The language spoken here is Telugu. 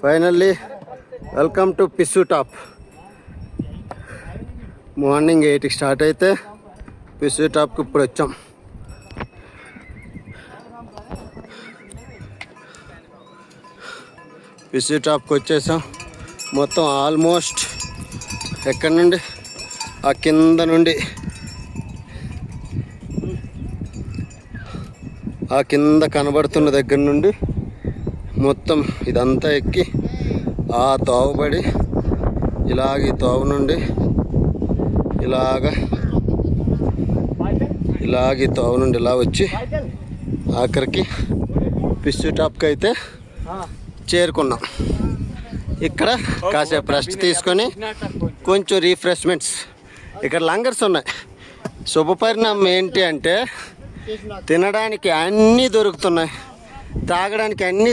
Finally welcome to Pissu Top. Morning 8కి స్టార్ట్ అయితే పిస్సు టాప్కి ఇప్పుడు వచ్చాం. పిస్సు టాప్కి వచ్చేసాం. మొత్తం ఆల్మోస్ట్ ఎక్కడి నుండి ఆ కింద నుండి ఆ కింద కనబడుతున్న దగ్గర నుండి మొత్తం ఇదంతా ఎక్కి ఆ తోవబడి ఇలాగ ఈ తోవ నుండి ఇలాగ ఈ తోవ నుండి ఇలా వచ్చి ఆఖరికి పిస్సు టాప్కి అయితే చేరుకున్నాం. ఇక్కడ కాసేపు రెస్ట్ తీసుకొని కొంచెం రిఫ్రెష్మెంట్స్. ఇక్కడ లంగర్స్ ఉన్నాయి. శుభపరిణామం ఏంటి అంటే తినడానికి అన్నీ దొరుకుతున్నాయి, తాగడానికి అన్నీ